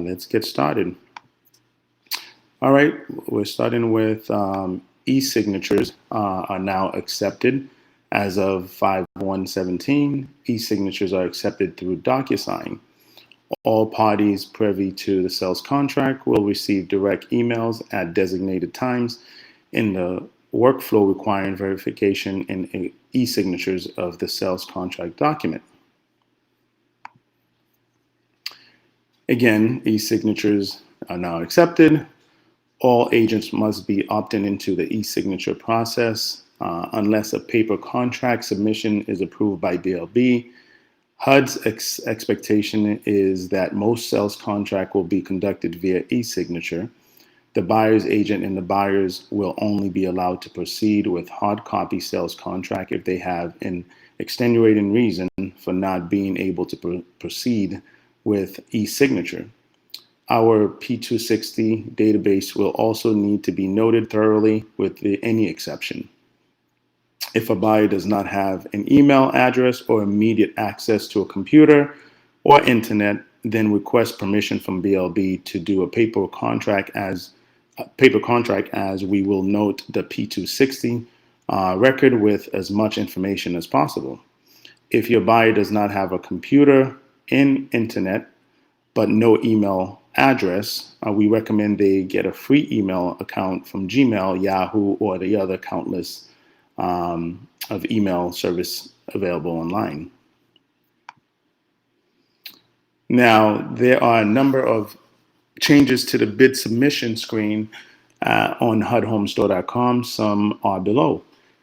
Let's get started. All right, we're starting with e-signatures are now accepted as of 5/1/17. E-signatures are accepted through DocuSign. All parties privy to the sales contract will receive direct emails at designated times in the workflow requiring verification in e-signatures of the sales contract document. Again, e-signatures are now accepted. All agents must be opted into the e-signature process unless a paper contract submission is approved by BLB. HUD's expectation is that most sales contract will be conducted via e-signature. The buyer's agent and the buyers will only be allowed to proceed with hard copy sales contract if they have an extenuating reason for not being able to proceed with e-signature. Our P260 database will also need to be noted thoroughly with any exception. If a buyer does not have an email address or immediate access to a computer or internet, then request permission from BLB to do a paper contract as we will note the P260 record with as much information as possible. If your buyer does not have a computer and internet, but no email address, we recommend they get a free email account from Gmail, Yahoo, or the other countless of email service available online. Now, there are a number of changes to the bid submission screen on HUDHomeStore.com. Some are below.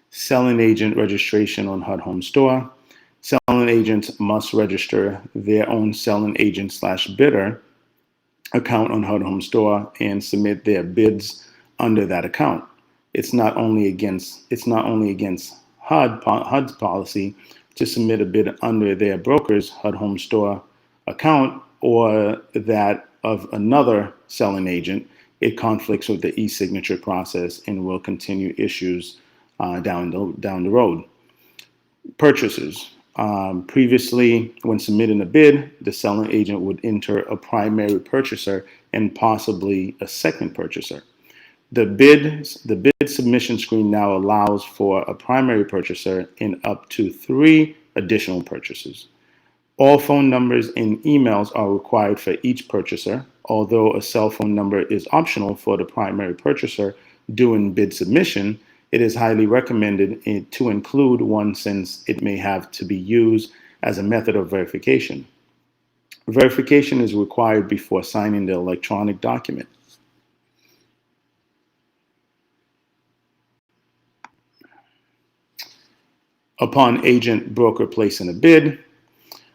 Selling agent registration on HUD Home Store. Selling agents must register their own selling agent/bidder account on HUD Home Store and submit their bids under that account. It's not only against HUD's policy to submit a bid under their broker's HUD Home Store account or that of another selling agent. It conflicts with the e-signature process and will continue issues down the road. Purchasers. Previously, when submitting a bid, the selling agent would enter a primary purchaser and possibly a second purchaser. The bid submission screen now allows for a primary purchaser and up to 3 additional purchasers. All phone numbers and emails are required for each purchaser, although a cell phone number is optional for the primary purchaser during bid submission. It is highly recommended to include one since it may have to be used as a method of verification. Verification is required before signing the electronic document. Upon agent broker placing a bid,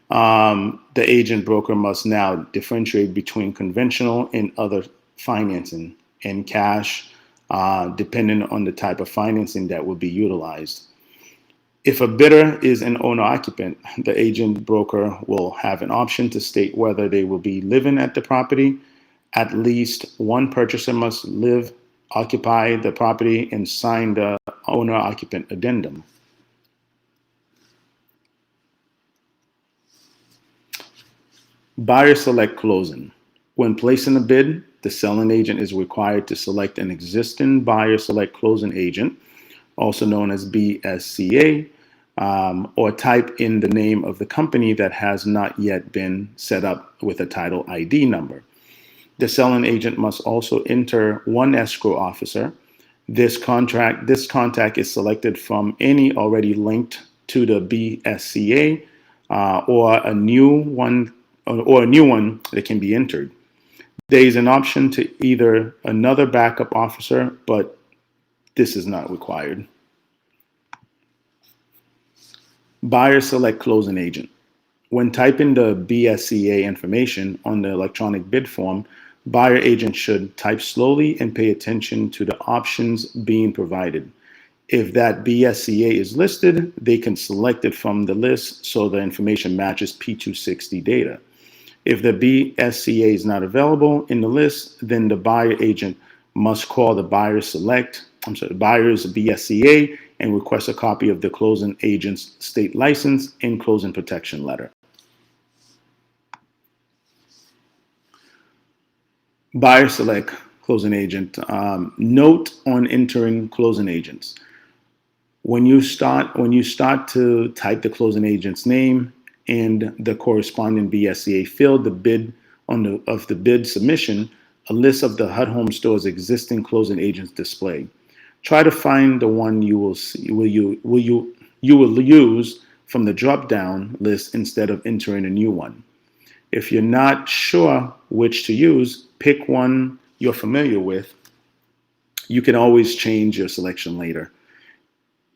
the agent broker must now differentiate between conventional and other financing and cash, depending on the type of financing that will be utilized. If a bidder is an owner-occupant, the agent broker will have an option to state whether they will be living at the property. At least one purchaser must occupy the property, and sign the owner-occupant addendum. Buyer select closing. When placing a bid, the selling agent is required to select an existing buyer select closing agent, also known as BSCA, or type in the name of the company that has not yet been set up with a title ID number. The selling agent must also enter one escrow officer. This contact is selected from any already linked to the BSCA or a new one that can be entered. There is an option to either another backup officer, but this is not required. Buyer select closing agent. When typing the BSCA information on the electronic bid form, buyer agent should type slowly and pay attention to the options being provided. If that BSCA is listed, they can select it from the list so the information matches P260 data. If the BSCA is not available in the list, then the buyer agent must call the buyer's BSCA and request a copy of the closing agent's state license and closing protection letter. Buyer select closing agent. Note on entering closing agents. When you start to type the closing agent's name and the corresponding BSCA field, the bid of the bid submission, a list of the HUD Home Store's existing closing agents display. Try to find the one you will use from the drop-down list instead of entering a new one. If you're not sure which to use, pick one you're familiar with. You can always change your selection later.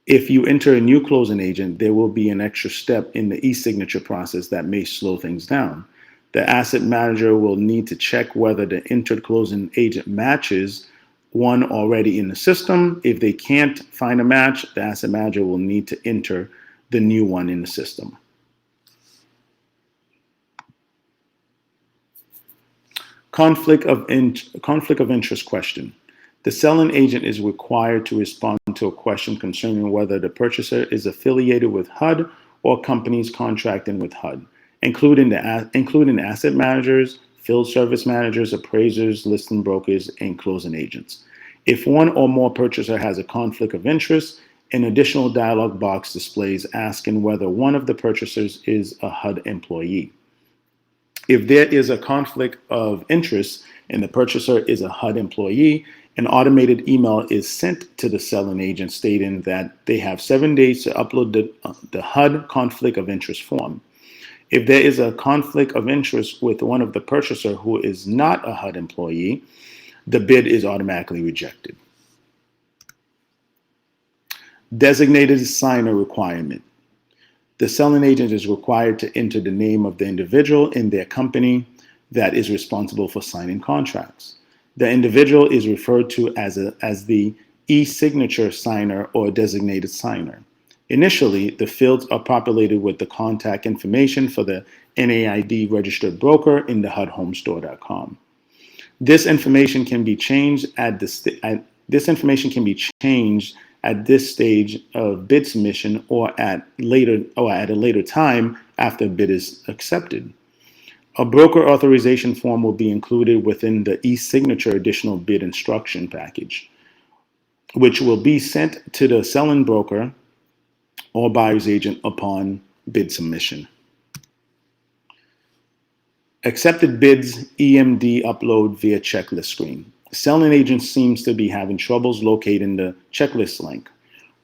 If you enter a new closing agent, there will be an extra step in the e-signature process that may slow things down. The asset manager will need to check whether the entered closing agent matches one already in the system. If they can't find a match, the asset manager will need to enter the new one in the system. Conflict of interest question. The selling agent is required to respond to a question concerning whether the purchaser is affiliated with HUD or companies contracting with HUD, including asset managers, field service managers, appraisers, listing brokers, and closing agents. If one or more purchaser has a conflict of interest, an additional dialog box displays asking whether one of the purchasers is a HUD employee. If there is a conflict of interest and the purchaser is a HUD employee, an automated email is sent to the selling agent stating that they have 7 days to upload the HUD conflict of interest form. If there is a conflict of interest with one of the purchaser who is not a HUD employee, the bid is automatically rejected. Designated signer requirement. The selling agent is required to enter the name of the individual in their company that is responsible for signing contracts. The individual is referred to as the e-signature signer or designated signer. Initially, the fields are populated with the contact information for the NAID registered broker in the HUDHomestore.com. This information can be changed at this stage of bid submission or at a later time after a bid is accepted. A broker authorization form will be included within the e-signature additional bid instruction package, which will be sent to the selling broker or buyer's agent upon bid submission. Accepted bids EMD upload via checklist screen. Selling agent seems to be having troubles locating the checklist link.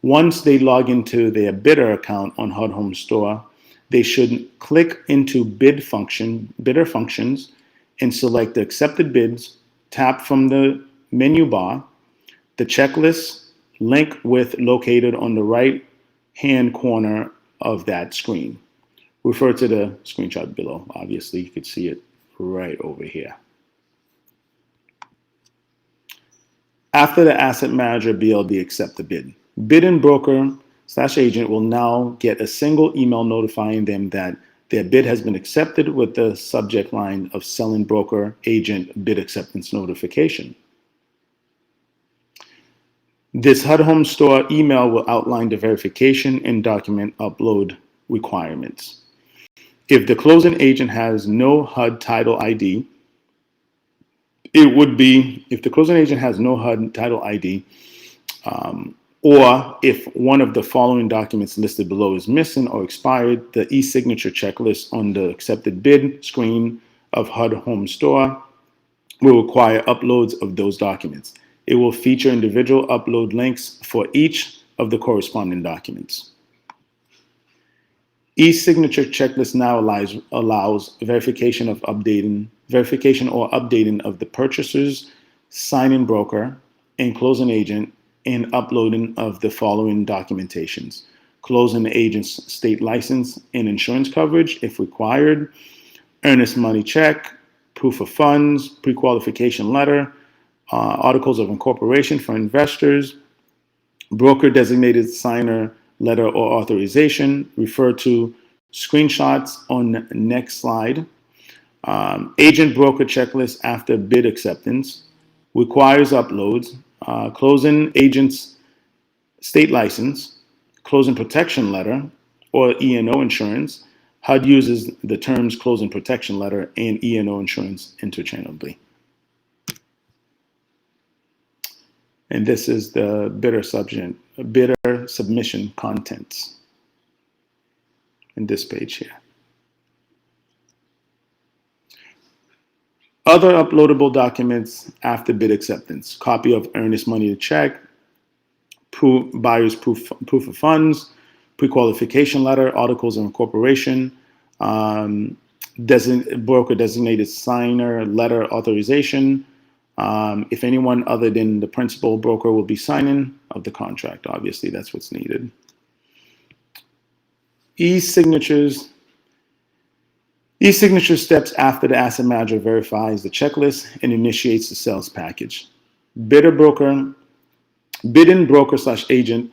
Once they log into their bidder account on HUD Home Store, they should click into bidder functions and select the accepted bids, tap from the menu bar, the checklist link located on the right hand corner of that screen. Refer to the screenshot below. Obviously, you could see it right over here. After the asset manager BLD accept the bid, bidding broker/agent will now get a single email notifying them that their bid has been accepted with the subject line of selling broker agent bid acceptance notification. This HUD Home Store email will outline the verification and document upload requirements. If the closing agent has no HUD title ID, if the closing agent has no HUD title ID, or if one of the following documents listed below is missing or expired, the e-signature checklist on the accepted bid screen of HUD Home Store will require uploads of those documents. It will feature individual upload links for each of the corresponding documents. E-signature checklist now allows verification or updating of the purchaser's signing broker and closing agent and uploading of the following documentations: closing agent's state license and insurance coverage if required, earnest money check, proof of funds, pre-qualification letter, articles of incorporation for investors, broker designated signer letter or authorization. Refer to screenshots on next slide. Agent broker checklist after bid acceptance requires uploads. Closing agent's state license, closing protection letter, or E&O insurance. HUD uses the terms closing protection letter and E&O insurance interchangeably. And this is the bidder submission contents in this page here. Other uploadable documents after bid acceptance: copy of earnest money to check, buyer's proof of funds, pre-qualification letter, articles of incorporation, broker designated signer letter authorization, if anyone other than the principal broker will be signing of the contract. Obviously, that's what's needed. E-signature steps after the asset manager verifies the checklist and initiates the sales package. Bidding broker/agent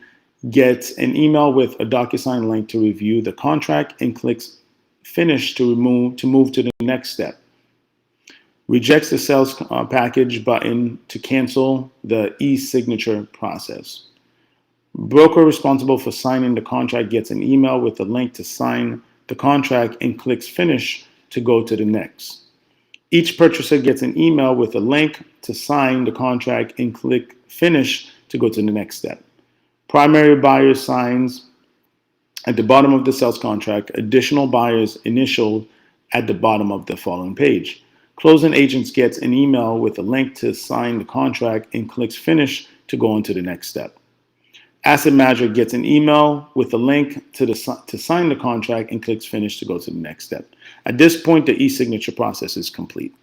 gets an email with a DocuSign link to review the contract and clicks Finish to move to the next step. Rejects the sales package button to cancel the e-signature process. Broker responsible for signing the contract gets an email with a link to sign the contract and clicks Finish to go to the next. Each purchaser gets an email with a link to sign the contract and click Finish to go to the next step. Primary buyer signs at the bottom of the sales contract, additional buyers initial at the bottom of the following page. Closing agents gets an email with a link to sign the contract and clicks Finish to go on to the next step. Asset manager gets an email with a link to sign the contract and clicks Finish to go to the next step. At this point, the e-signature process is complete.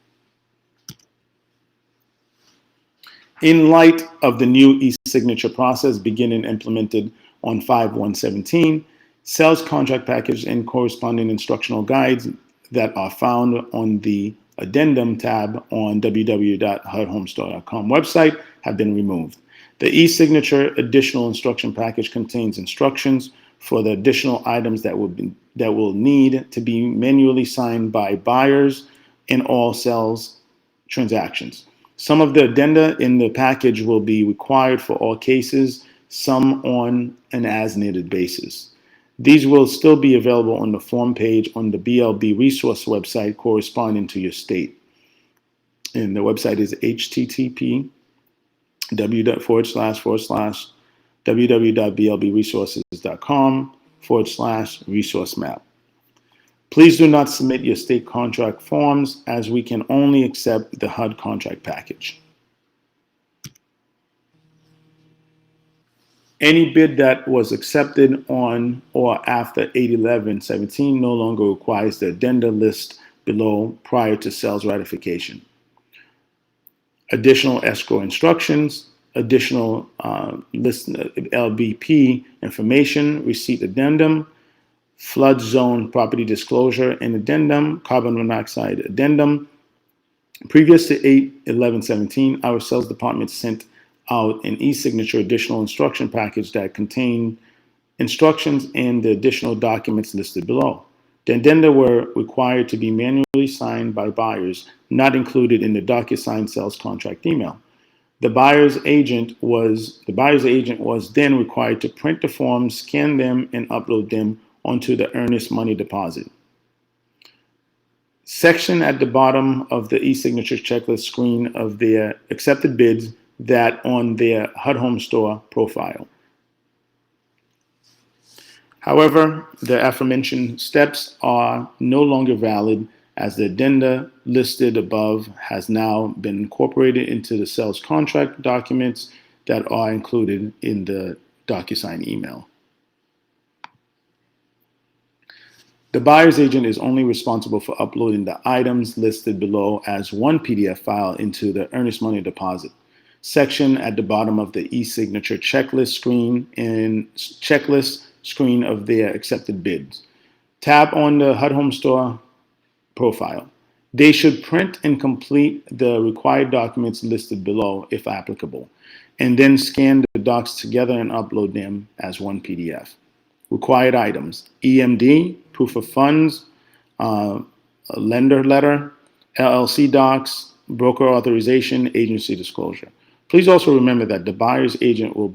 In light of the new e-signature process beginning implemented on 5/1/17, sales contract package and corresponding instructional guides that are found on the Addendum tab on www.hudhomestore.com website have been removed. The e-signature additional instruction package contains instructions for the additional items that will need to be manually signed by buyers in all sales transactions. Some of the addenda in the package will be required for all cases, some on an as-needed basis. These will still be available on the form page on the BLB resource website corresponding to your state. And the website is http://www.blbresources.com/resource map. Please do not submit your state contract forms as we can only accept the HUD contract package. Any bid that was accepted on or after 8/11/17 no longer requires the addenda list below prior to sales ratification. Additional escrow instructions, additional list LBP information, receipt addendum, flood zone property disclosure and addendum, carbon monoxide addendum. Previous to 8/11/17, our sales department sent out an e-signature additional instruction package that contained instructions and the additional documents listed below. The addenda were required to be manually signed by buyers, not included in the DocuSign sales contract email. The buyer's agent was then required to print the forms, scan them, and upload them onto the earnest money deposit section at the bottom of the e-signature checklist screen of their accepted bids that on their HUD Home Store profile. However, the aforementioned steps are no longer valid as the addenda listed above has now been incorporated into the sales contract documents that are included in the DocuSign email. The buyer's agent is only responsible for uploading the items listed below as one PDF file into the earnest money deposit section at the bottom of the e-signature checklist screen of their accepted bids. Tap on the HUD Home Store profile. They should print and complete the required documents listed below if applicable, and then scan the docs together and upload them as one PDF. Required items: EMD, proof of funds, a lender letter, LLC docs, broker authorization, agency disclosure. Please also remember that the buyer's agent will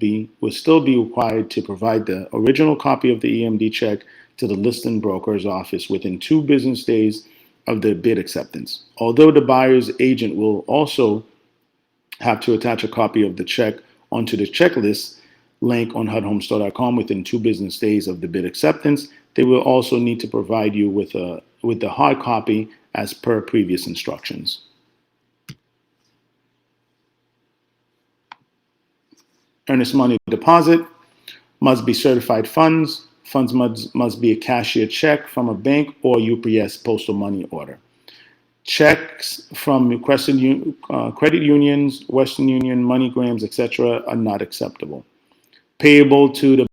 still be required to provide the original copy of the EMD check to the listing broker's office within 2 business days of the bid acceptance. Although the buyer's agent will also have to attach a copy of the check onto the checklist link on HUDHomestore.com within 2 business days of the bid acceptance. They will also need to provide you with the hard copy as per previous instructions. Earnest money deposit must be certified funds. Funds must be a cashier check from a bank or UPS postal money order. Checks from requested credit unions, Western Union, MoneyGrams, etc. are not acceptable. Payable to the